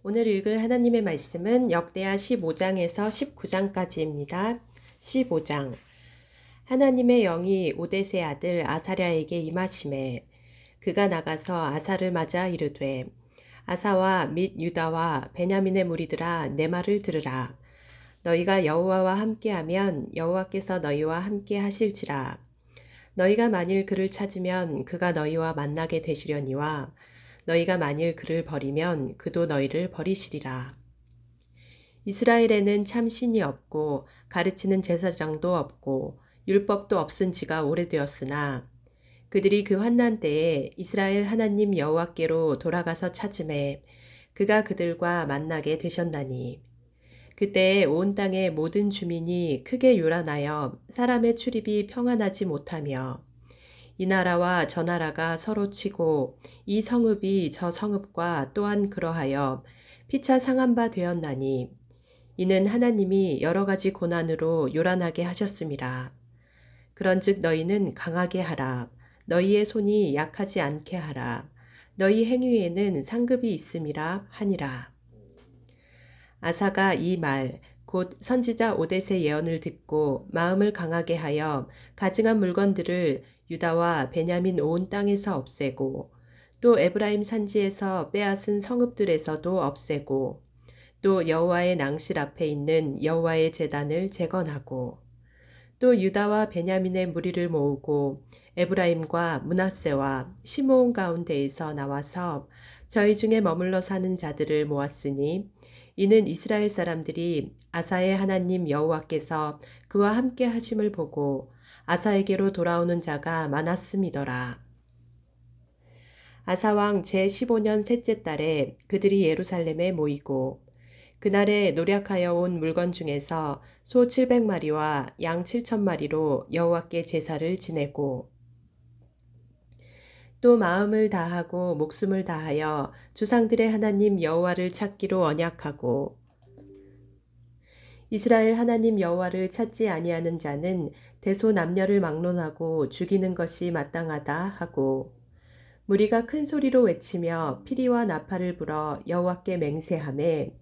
오늘 읽을 하나님의 말씀은 역대하 15장에서 19장까지입니다. 15장. 하나님의 영이 오뎃의 아들 아사랴에게 임하시매 그가 나가서 아사를 맞아 이르되 아사와 및 유다와 베냐민의 무리들아 내 말을 들으라. 너희가 여호와와 함께하면 여호와께서 너희와 함께 하실지라. 너희가 만일 그를 찾으면 그가 너희와 만나게 되시려니와 너희가 만일 그를 버리면 그도 너희를 버리시리라. 이스라엘에는 참 신이 없고 가르치는 제사장도 없고 율법도 없은 지가 오래되었으나 그들이 그 환난 때에 이스라엘 하나님 여호와께로 돌아가서 찾음에 그가 그들과 만나게 되셨나니 그때에 온 땅의 모든 주민이 크게 요란하여 사람의 출입이 평안하지 못하며 이 나라와 저 나라가 서로 치고 이 성읍이 저 성읍과 또한 그러하여 피차 상한 바 되었나니 이는 하나님이 여러 가지 고난으로 요란하게 하셨음이라. 그런즉 너희는 강하게 하라. 너희의 손이 약하지 않게 하라. 너희 행위에는 상급이 있음이라 하니라. 아사가 이 말, 곧 선지자 오뎃의 예언을 듣고 마음을 강하게 하여 가증한 물건들을 유다와 베냐민 온 땅에서 없애고 또 에브라임 산지에서 빼앗은 성읍들에서도 없애고 또 여호와의 낭실 앞에 있는 여호와의 제단을 재건하고 또 유다와 베냐민의 무리를 모으고 에브라임과 므낫세와 시므온 가운데에서 나와서 저희 중에 머물러 사는 자들을 모았으니 이는 이스라엘 사람들이 아사의 하나님 여호와께서 그와 함께 하심을 보고 아사에게로 돌아오는 자가 많았음이더라. 아사왕 제15년 셋째 달에 그들이 예루살렘에 모이고 그날에 노력하여 온 물건 중에서 소 700마리와 양 7,000마리로 여호와께 제사를 지내고 또 마음을 다하고 목숨을 다하여 조상들의 하나님 여호와를 찾기로 언약하고 이스라엘 하나님 여호와를 찾지 아니하는 자는 대소남녀를 막론하고 죽이는 것이 마땅하다 하고 무리가 큰 소리로 외치며 피리와 나팔을 불어 여호와께 맹세하매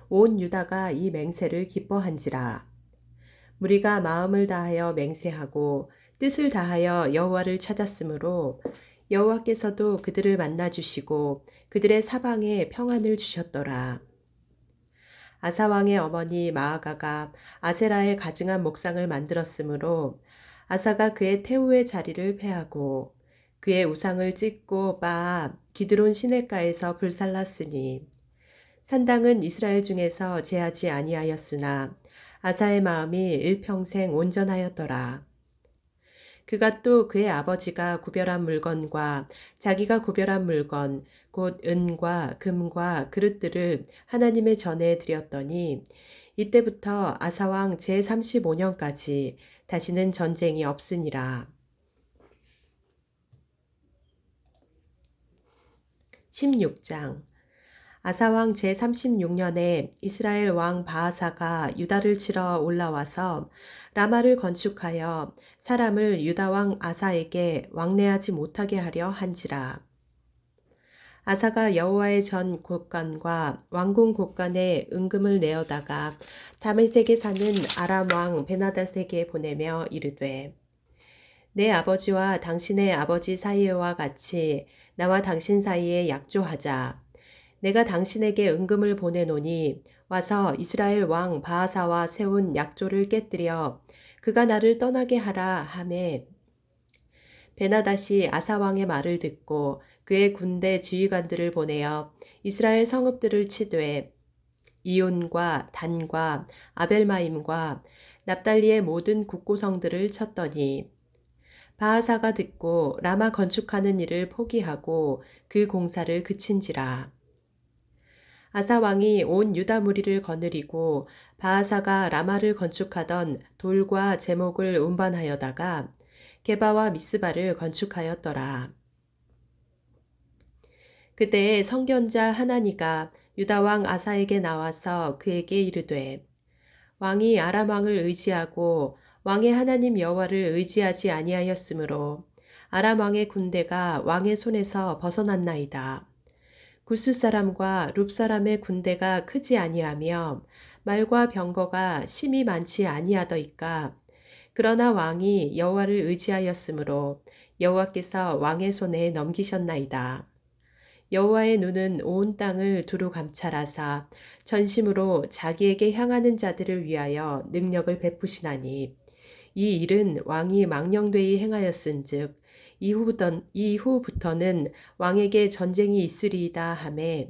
온 유다가 이 맹세를 기뻐한지라. 무리가 마음을 다하여 맹세하고 뜻을 다하여 여호와를 찾았으므로 여호와께서도 그들을 만나 주시고 그들의 사방에 평안을 주셨더라. 아사 왕의 어머니 마아가가 아세라의 가증한 목상을 만들었으므로 아사가 그의 태우의 자리를 패하고 그의 우상을 찢고 빻아 기드론 시냇가에서 불살랐으니 산당은 이스라엘 중에서 제하지 아니하였으나 아사의 마음이 일평생 온전하였더라. 그가 또 그의 아버지가 구별한 물건과 자기가 구별한 물건 곧 은과 금과 그릇들을 하나님의 전에 드렸더니 이때부터 아사왕 제35년까지 다시는 전쟁이 없으니라. 16장. 아사왕 제36년에 이스라엘 왕 바하사가 유다를 치러 올라와서 라마를 건축하여 사람을 유다 왕 아사에게 왕래하지 못하게 하려 한지라. 아사가 여호와의 전 곳간과 왕궁 곳간에 은금을 내어다가 다메섹에 사는 아람 왕 베나닷에게 보내며 이르되 내 아버지와 당신의 아버지 사이와 같이 나와 당신 사이에 약조하자. 내가 당신에게 은금을 보내노니 와서 이스라엘 왕 바하사와 세운 약조를 깨뜨려 그가 나를 떠나게 하라 하매 베나닷이 아사 왕의 말을 듣고 그의 군대 지휘관들을 보내어 이스라엘 성읍들을 치되 이온과 단과 아벨마임과 납달리의 모든 국고성들을 쳤더니 바하사가 듣고 라마 건축하는 일을 포기하고 그 공사를 그친지라. 아사 왕이 온 유다 무리를 거느리고 바하사가 라마를 건축하던 돌과 제목을 운반하여다가 게바와 미스바를 건축하였더라. 그때에 성견자 하나니가 유다 왕 아사에게 나와서 그에게 이르되 왕이 아람 왕을 의지하고 왕의 하나님 여호와를 의지하지 아니하였으므로 아람 왕의 군대가 왕의 손에서 벗어났나이다. 구스 사람과 룹 사람의 군대가 크지 아니하며 말과 병거가 심히 많지 아니하더이까. 그러나 왕이 여호와를 의지하였으므로 여호와께서 왕의 손에 넘기셨나이다. 여호와의 눈은 온 땅을 두루 감찰하사 전심으로 자기에게 향하는 자들을 위하여 능력을 베푸시나니 이 일은 왕이 망령되이 행하였은즉 이후부터는 왕에게 전쟁이 있으리이다 하매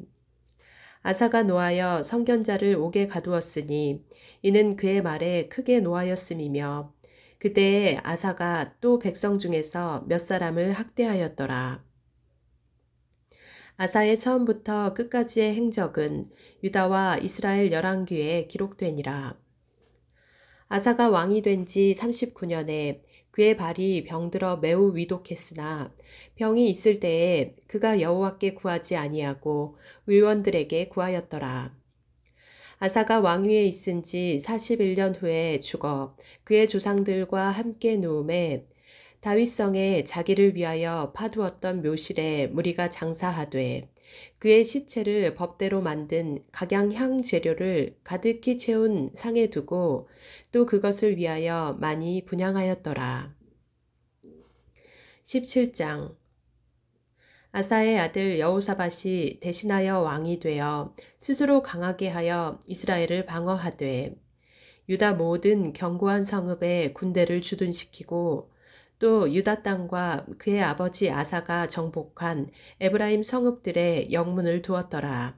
아사가 노하여 선견자를 옥에 가두었으니 이는 그의 말에 크게 노하였음이며 그때에 아사가 또 백성 중에서 몇 사람을 학대하였더라. 아사의 처음부터 끝까지의 행적은 유다와 이스라엘 열왕기에 기록되니라. 아사가 왕이 된 지 39년에 그의 발이 병들어 매우 위독했으나 병이 있을 때에 그가 여호와께 구하지 아니하고 의원들에게 구하였더라. 아사가 왕위에 있은 지 41년 후에 죽어 그의 조상들과 함께 누움에 다윗성에 자기를 위하여 파두었던 묘실에 무리가 장사하되 그의 시체를 법대로 만든 각양향 재료를 가득히 채운 상에 두고 또 그것을 위하여 많이 분향하였더라. 17장 아사의 아들 여호사밧이 대신하여 왕이 되어 스스로 강하게 하여 이스라엘을 방어하되 유다 모든 견고한 성읍에 군대를 주둔시키고 또 유다 땅과 그의 아버지 아사가 정복한 에브라임 성읍들의 영문을 두었더라.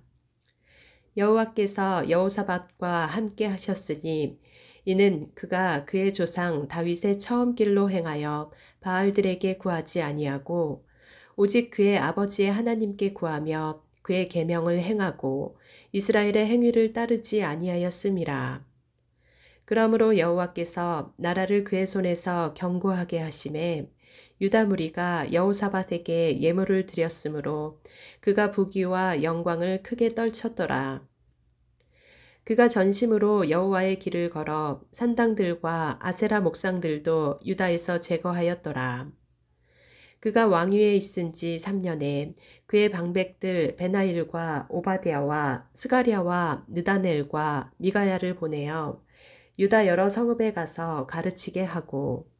여호와께서 여호사밧과 함께 하셨으니 이는 그가 그의 조상 다윗의 처음 길로 행하여 바알들에게 구하지 아니하고 오직 그의 아버지의 하나님께 구하며 그의 계명을 행하고 이스라엘의 행위를 따르지 아니하였음이라. 그러므로 여호와께서 나라를 그의 손에서 견고하게 하심에 유다 무리가 여호사밧에게 예물을 드렸으므로 그가 부귀와 영광을 크게 떨쳤더라. 그가 전심으로 여호와의 길을 걸어 산당들과 아세라 목상들도 유다에서 제거하였더라. 그가 왕위에 있은 지 3년에 그의 방백들 베나일과 오바댜와 스가랴와 느다넬과 미가야를 보내어 유다 여러 성읍에 가서 가르치게 하고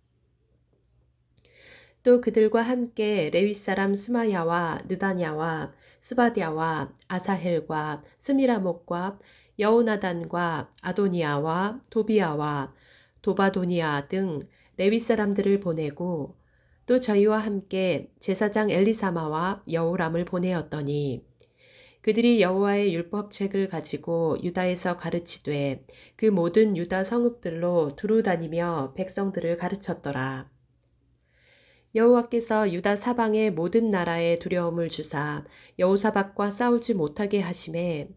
또 그들과 함께 레위 사람 스마야와 느다냐와 스바랴와 아사헬과 스미라목과 여호나단과 아도니아와 도비아와 도바도니아 등 레위 사람들을 보내고 또 저희와 함께 제사장 엘리사마와 여호람을 보내었더니 그들이 여호와의 율법책을 가지고 유다에서 가르치되 그 모든 유다 성읍들로 두루 다니며 백성들을 가르쳤더라. 여호와께서 유다 사방의 모든 나라에 두려움을 주사 여호사밧과 싸우지 못하게 하심에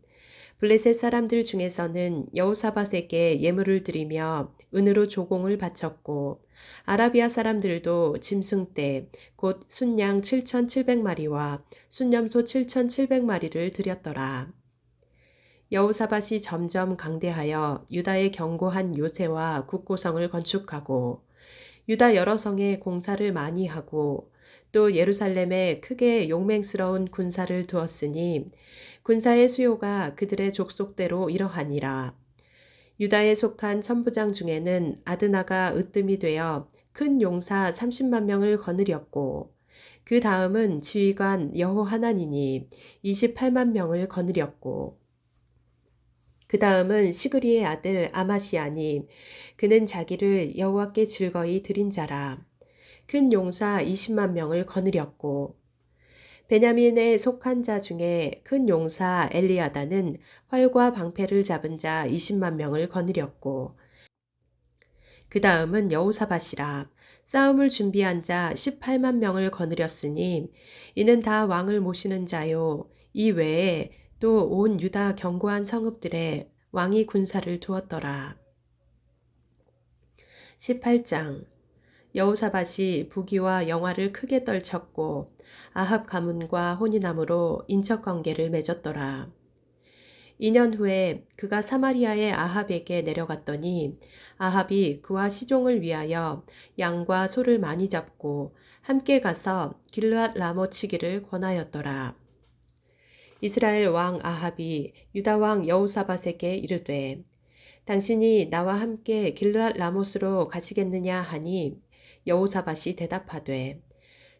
블레셋 사람들 중에서는 여호사밧에게 예물을 드리며 은으로 조공을 바쳤고 아라비아 사람들도 짐승떼 곧 순양 7,700마리와 순염소 7,700마리를 드렸더라. 여호사밧이 점점 강대하여 유다의 견고한 요새와 국고성을 건축하고 유다 여러 성에 공사를 많이 하고 또 예루살렘에 크게 용맹스러운 군사를 두었으니 군사의 수요가 그들의 족속대로 이러하니라. 유다에 속한 천부장 중에는 아드나가 으뜸이 되어 큰 용사 30만 명을 거느렸고 그 다음은 지휘관 여호하나니니 28만 명을 거느렸고 그 다음은 시그리의 아들 아마시아니 그는 자기를 여호와께 즐거이 드린 자라. 큰 용사 20만 명을 거느렸고 베냐민에 속한 자 중에 큰 용사 엘리아다는 활과 방패를 잡은 자 20만 명을 거느렸고 그 다음은 여호사밧이라. 싸움을 준비한 자 18만 명을 거느렸으니 이는 다 왕을 모시는 자요. 이 외에 또 온 유다 견고한 성읍들에 왕이 군사를 두었더라. 18장 여호사밧이 부귀와 영화를 크게 떨쳤고 아합 가문과 혼인함으로 인척관계를 맺었더라. 2년 후에 그가 사마리아의 아합에게 내려갔더니 아합이 그와 시종을 위하여 양과 소를 많이 잡고 함께 가서 길르앗 라모 치기를 권하였더라. 이스라엘 왕 아합이 유다 왕 여호사밧에게 이르되 당신이 나와 함께 길르앗 라못으로 가시겠느냐 하니 여호사밧이 대답하되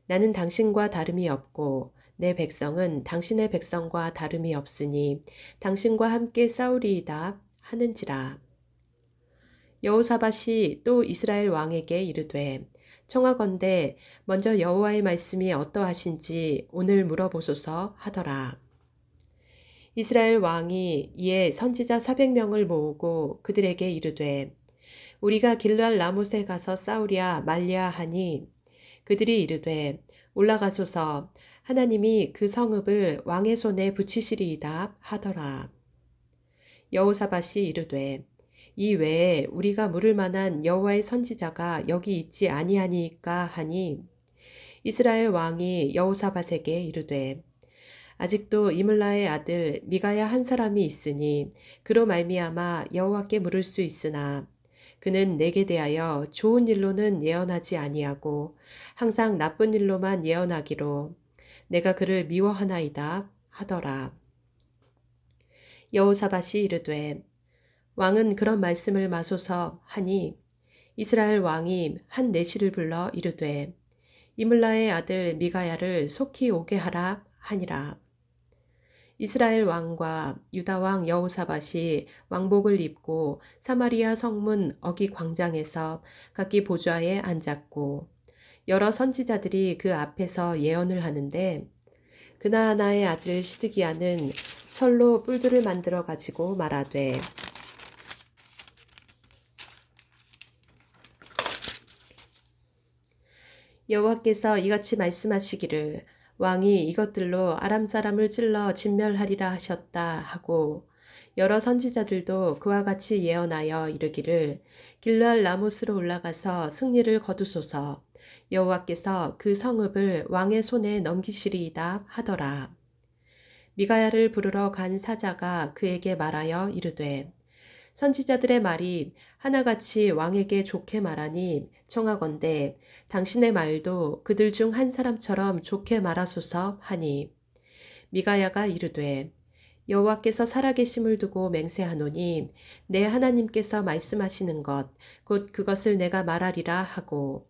나는 당신과 다름이 없고 내 백성은 당신의 백성과 다름이 없으니 당신과 함께 싸우리이다 하는지라. 여호사밧이 또 이스라엘 왕에게 이르되 청하건대 먼저 여호와의 말씀이 어떠하신지 오늘 물어보소서 하더라. 이스라엘 왕이 이에 선지자 400명을 모으고 그들에게 이르되 우리가 길르앗 라못에 가서 싸우랴 말랴 하니 그들이 이르되 올라가소서 하나님이 그 성읍을 왕의 손에 붙이시리이다 하더라. 여호사밧이 이르되 이 외에 우리가 물을 만한 여호와의 선지자가 여기 있지 아니하니까 하니 이스라엘 왕이 여호사밧에게 이르되 아직도 이물라의 아들 미가야 한 사람이 있으니 그로 말미암아 여호와께 물을 수 있으나 그는 내게 대하여 좋은 일로는 예언하지 아니하고 항상 나쁜 일로만 예언하기로 내가 그를 미워하나이다 하더라. 여호사밧이 이르되 왕은 그런 말씀을 마소서 하니 이스라엘 왕이 한 내시를 불러 이르되 이물라의 아들 미가야를 속히 오게 하라 하니라. 이스라엘 왕과 유다 왕 여호사밧이 왕복을 입고 사마리아 성문 어기 광장에서 각기 보좌에 앉았고 여러 선지자들이 그 앞에서 예언을 하는데 그나아나의 아들 시드기야는 철로 뿔들을 만들어 가지고 말하되 여호와께서 이같이 말씀하시기를 왕이 이것들로 아람 사람을 찔러 진멸하리라 하셨다 하고 여러 선지자들도 그와 같이 예언하여 이르기를 길르앗 라못으로 올라가서 승리를 거두소서 여호와께서 그 성읍을 왕의 손에 넘기시리이다 하더라. 미가야를 부르러 간 사자가 그에게 말하여 이르되 선지자들의 말이 하나같이 왕에게 좋게 말하니 청하건대 당신의 말도 그들 중 한 사람처럼 좋게 말하소서 하니 미가야가 이르되 여호와께서 살아계심을 두고 맹세하노니 내 하나님께서 말씀하시는 것 곧 그것을 내가 말하리라 하고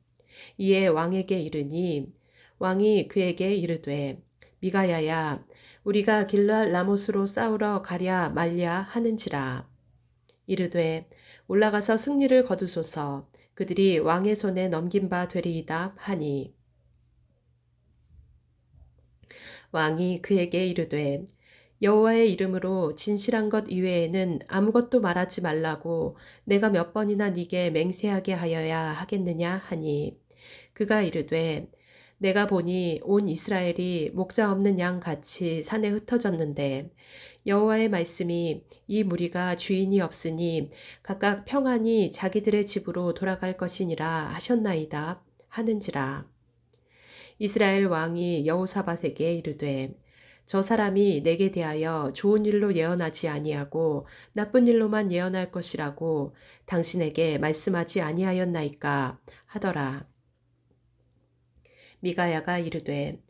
이에 왕에게 이르니 왕이 그에게 이르되 미가야야 우리가 길르앗 라못으로 싸우러 가랴 말랴 하는지라. 이르되 올라가서 승리를 거두소서 그들이 왕의 손에 넘긴 바 되리이다 하니 왕이 그에게 이르되 여호와의 이름으로 진실한 것 이외에는 아무것도 말하지 말라고 내가 몇 번이나 네게 맹세하게 하여야 하겠느냐 하니 그가 이르되 내가 보니 온 이스라엘이 목자 없는 양 같이 산에 흩어졌는데 여호와의 말씀이 이 무리가 주인이 없으니 각각 평안히 자기들의 집으로 돌아갈 것이니라 하셨나이다 하는지라. 이스라엘 왕이 여호사밧에게 이르되 저 사람이 내게 대하여 좋은 일로 예언하지 아니하고 나쁜 일로만 예언할 것이라고 당신에게 말씀하지 아니하였나이까 하더라. 미가야가 이르되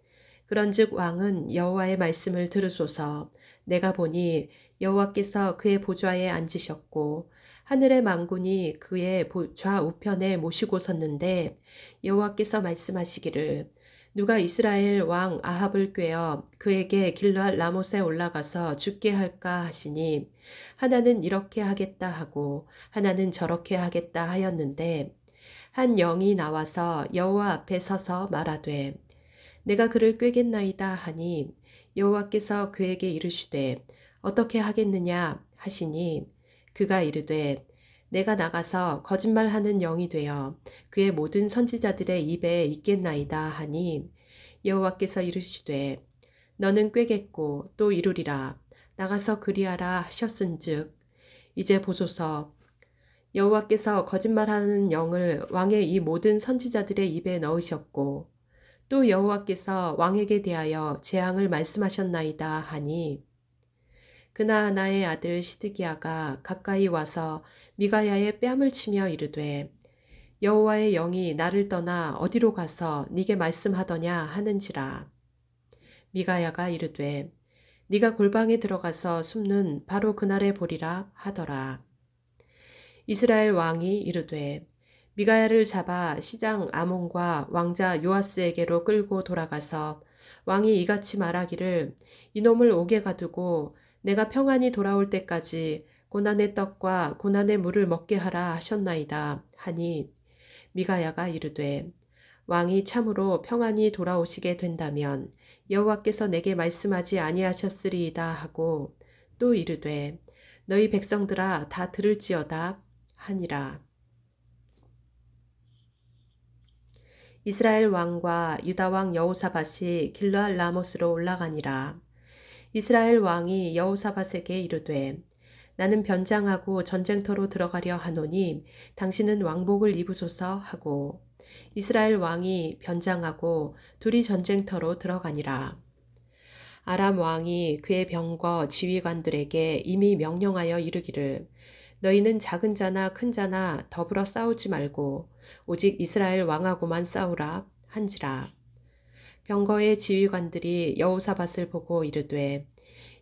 그런즉 왕은 여호와의 말씀을 들으소서 내가 보니 여호와께서 그의 보좌에 앉으셨고 하늘의 만군이 그의 좌우편에 모시고 섰는데 여호와께서 말씀하시기를 누가 이스라엘 왕 아합을 꾀어 그에게 길르앗 라못에 올라가서 죽게 할까 하시니 하나는 이렇게 하겠다 하고 하나는 저렇게 하겠다 하였는데 한 영이 나와서 여호와 앞에 서서 말하되 내가 그를 꾀겠나이다 하니 여호와께서 그에게 이르시되 어떻게 하겠느냐 하시니 그가 이르되 내가 나가서 거짓말하는 영이 되어 그의 모든 선지자들의 입에 있겠나이다 하니 여호와께서 이르시되 너는 꾀겠고 또 이루리라 나가서 그리하라 하셨은즉 이제 보소서 여호와께서 거짓말하는 영을 왕의 이 모든 선지자들의 입에 넣으셨고 또 여호와께서 왕에게 대하여 재앙을 말씀하셨나이다 하니 그나아나의 아들 시드기야가 가까이 와서 미가야의 뺨을 치며 이르되 여호와의 영이 나를 떠나 어디로 가서 네게 말씀하더냐 하는지라. 미가야가 이르되 네가 골방에 들어가서 숨는 바로 그날에 보리라 하더라. 이스라엘 왕이 이르되 미가야를 잡아 시장 아몬과 왕자 요아스에게로 끌고 돌아가서 왕이 이같이 말하기를 이놈을 옥에 가두고 내가 평안히 돌아올 때까지 고난의 떡과 고난의 물을 먹게 하라 하셨나이다 하니 미가야가 이르되 왕이 참으로 평안히 돌아오시게 된다면 여호와께서 내게 말씀하지 아니하셨으리이다 하고 또 이르되 너희 백성들아 다 들을지어다 하니라. 이스라엘 왕과 유다 왕 여호사밧이 길르앗 라못으로 올라가니라. 이스라엘 왕이 여호사밧에게 이르되 나는 변장하고 전쟁터로 들어가려 하노니 당신은 왕복을 입으소서 하고 이스라엘 왕이 변장하고 둘이 전쟁터로 들어가니라. 아람 왕이 그의 병거 지휘관들에게 이미 명령하여 이르기를 너희는 작은 자나 큰 자나 더불어 싸우지 말고 오직 이스라엘 왕하고만 싸우라 한지라. 병거의 지휘관들이 여호사밧을 보고 이르되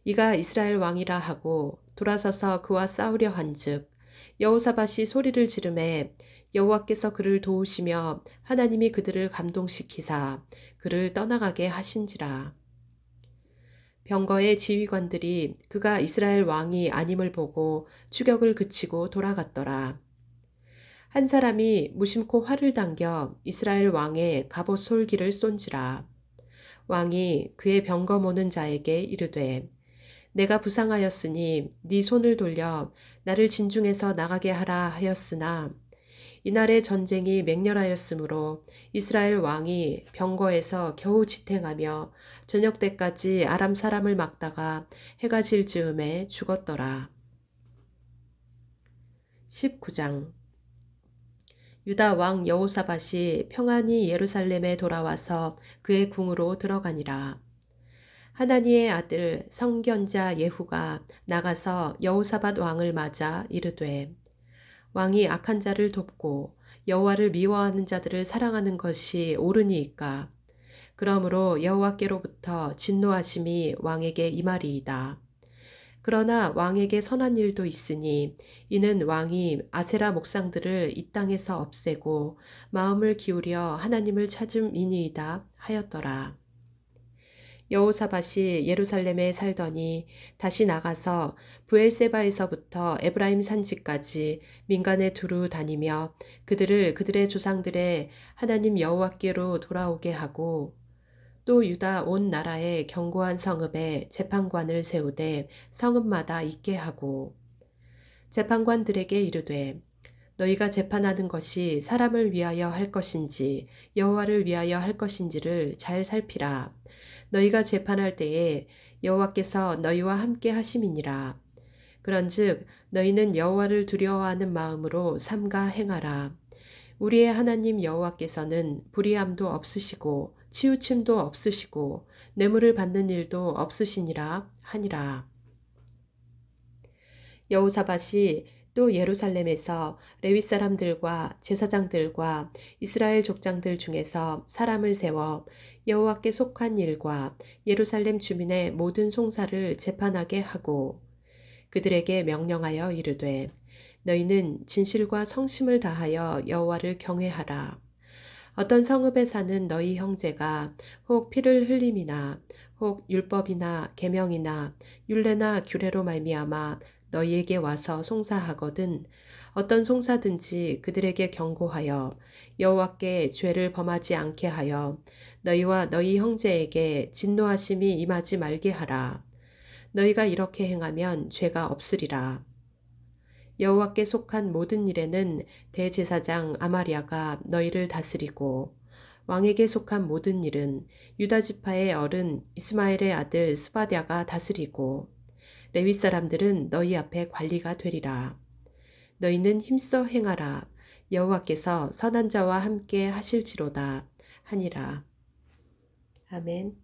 이가 이스라엘 왕이라 하고 돌아서서 그와 싸우려 한즉 여호사밧이 소리를 지르매 여호와께서 그를 도우시며 하나님이 그들을 감동시키사 그를 떠나가게 하신지라. 병거의 지휘관들이 그가 이스라엘 왕이 아님을 보고 추격을 그치고 돌아갔더라. 한 사람이 무심코 활을 당겨 이스라엘 왕의 갑옷 솔기를 쏜지라. 왕이 그의 병거 모는 자에게 이르되 내가 부상하였으니 네 손을 돌려 나를 진중에서 나가게 하라 하였으나 이날의 전쟁이 맹렬하였으므로 이스라엘 왕이 병거에서 겨우 지탱하며 저녁 때까지 아람 사람을 막다가 해가 질 즈음에 죽었더라. 19장 유다 왕 여호사밧이 평안히 예루살렘에 돌아와서 그의 궁으로 들어가니라. 하나니의 아들 성견자 예후가 나가서 여호사밧 왕을 맞아 이르되 왕이 악한 자를 돕고 여호와를 미워하는 자들을 사랑하는 것이 옳으니이까. 그러므로 여호와께로부터 진노하심이 왕에게 임하리이다. 그러나 왕에게 선한 일도 있으니 이는 왕이 아세라 목상들을 이 땅에서 없애고 마음을 기울여 하나님을 찾음이니이다 하였더라. 여호사밧이 예루살렘에 살더니 다시 나가서 브엘세바에서부터 에브라임 산지까지 민간에 두루 다니며 그들을 그들의 조상들의 하나님 여호와께로 돌아오게 하고 또 유다 온 나라의 견고한 성읍에 재판관을 세우되 성읍마다 있게 하고 재판관들에게 이르되 너희가 재판하는 것이 사람을 위하여 할 것인지 여호와를 위하여 할 것인지를 잘 살피라. 너희가 재판할 때에 여호와께서 너희와 함께 하심이니라. 그런즉 너희는 여호와를 두려워하는 마음으로 삼가 행하라. 우리의 하나님 여호와께서는 불의함도 없으시고 치우침도 없으시고 뇌물을 받는 일도 없으시니라 하니라. 여호사밧이 또 예루살렘에서 레위 사람들과 제사장들과 이스라엘 족장들 중에서 사람을 세워 여호와께 속한 일과 예루살렘 주민의 모든 송사를 재판하게 하고 그들에게 명령하여 이르되 너희는 진실과 성심을 다하여 여호와를 경외하라. 어떤 성읍에 사는 너희 형제가 혹 피를 흘림이나 혹 율법이나 계명이나 율례나 규례로 말미암아 너희에게 와서 송사하거든 어떤 송사든지 그들에게 경고하여 여호와께 죄를 범하지 않게 하여 너희와 너희 형제에게 진노하심이 임하지 말게 하라. 너희가 이렇게 행하면 죄가 없으리라. 여호와께 속한 모든 일에는 대제사장 아마리아가 너희를 다스리고 왕에게 속한 모든 일은 유다 지파의 어른 이스마엘의 아들 스바랴가 다스리고 레위 사람들은 너희 앞에 관리가 되리라. 너희는 힘써 행하라. 여호와께서 선한 자와 함께 하실지로다 하니라. 아멘.